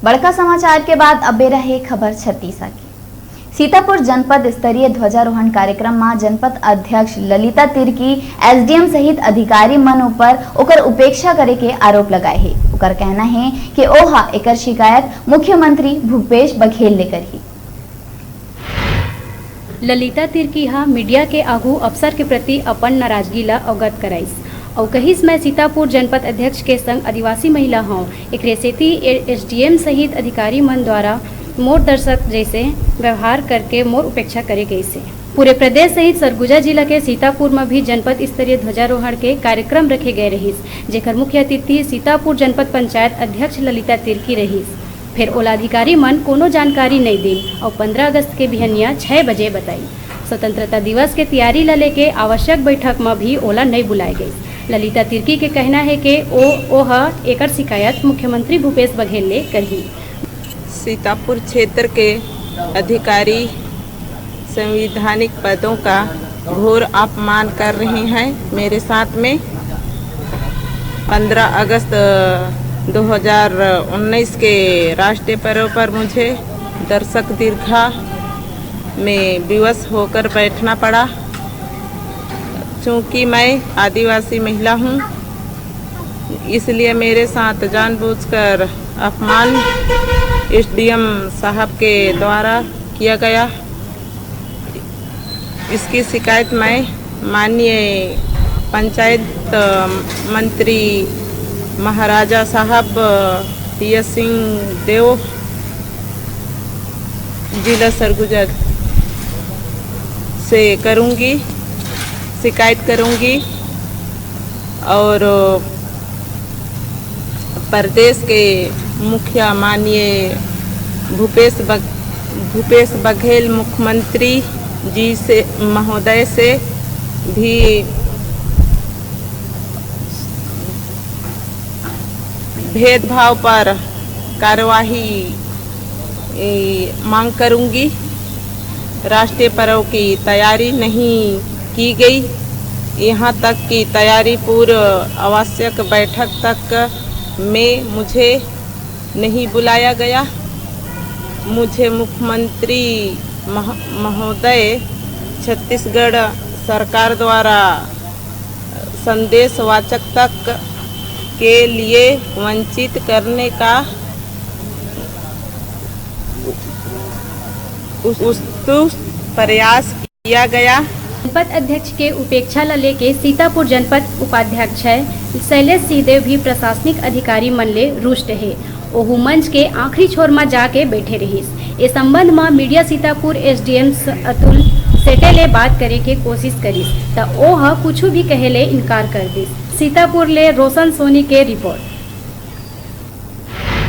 बड़का समाचार के बाद अबे रहे खबर छत्तीसा की। सीतापुर जनपद स्तरीय ध्वजारोहण कार्यक्रम में जनपद अध्यक्ष ललिता तिर्की एसडीएम सहित अधिकारी मन ऊपर ओकर उपेक्षा करे के आरोप लगाए है। ओकर कहना है कि ओहा एकर शिकायत मुख्यमंत्री भूपेश बघेल ले करही। ललिता तिर्की हा मीडिया के आगू अफसर के प्रति अपन नाराजगी ला अवगत कराइस और कहिस मैं सीतापुर जनपद अध्यक्ष के संग आदिवासी महिला हूँ। एक रेसेती एसडीएम सहित अधिकारी मन द्वारा मोर दर्शक जैसे व्यवहार करके मोर उपेक्षा करे गई से। पूरे प्रदेश सहित सरगुजा जिला के सीतापुर में भी जनपद स्तरीय ध्वजारोहण के कार्यक्रम रखे गए रहीस, जेकर मुख्य अतिथि सीतापुर जनपद पंचायत अध्यक्ष ललिता तिर्की रहीस। फिर ओला अधिकारी मन कोनो जानकारी नहीं दी और 15 अगस्त के बिहनिया 6 बजे बताई। स्वतंत्रता दिवस के तैयारी ला लेके आवश्यक बैठक में भी ओला नहीं बुलाए गई। ललिता तिर्की के कहना है कि ओह एकर शिकायत मुख्यमंत्री भूपेश बघेल ले करही। सीतापुर क्षेत्र के अधिकारी संवैधानिक पदों का घोर अपमान कर रहे हैं। मेरे साथ में 15 अगस्त 2019 के राष्ट्रीय पर्व पर मुझे दर्शक दीर्घा में विवश होकर बैठना पड़ा। चूँकि मैं आदिवासी महिला हूँ, इसलिए मेरे साथ जानबूझकर अपमान एसडीएम साहब के द्वारा किया गया। इसकी शिकायत मैं माननीय पंचायत मंत्री महाराजा साहब टी.एस. सिंह देव जिला सरगुजा से करूँगी, शिकायत करूँगी और प्रदेश के मुखिया माननीय भूपेश बघेल मुख्यमंत्री जी से महोदय से भी भेदभाव पर कार्यवाही मांग करूंगी। राष्ट्रीय पर्व की तैयारी नहीं की गई, यहाँ तक कि तैयारी पूर्व आवश्यक बैठक तक में मुझे नहीं बुलाया गया। मुझे मुख्यमंत्री महोदय छत्तीसगढ़ सरकार द्वारा संदेशवाचक तक के लिए वंचित करने का प्रयास किया गया। जनपद अध्यक्ष के उपेक्षा ला लेके सीतापुर जनपद उपाध्यक्ष शैलेश सिंहदेव भी प्रशासनिक अधिकारी मन ले रुष्ट है। ओहू मंच के आखिरी छोर में जाके बैठे रहीस। इस संबंध में मीडिया सीतापुर एसडीएम अतुल सेटे ले बात करे के कोशिश करीस त ओह कुछ भी कहे ले इनकार कर दिस। सीतापुर ले रोशन सोनी के रिपोर्ट।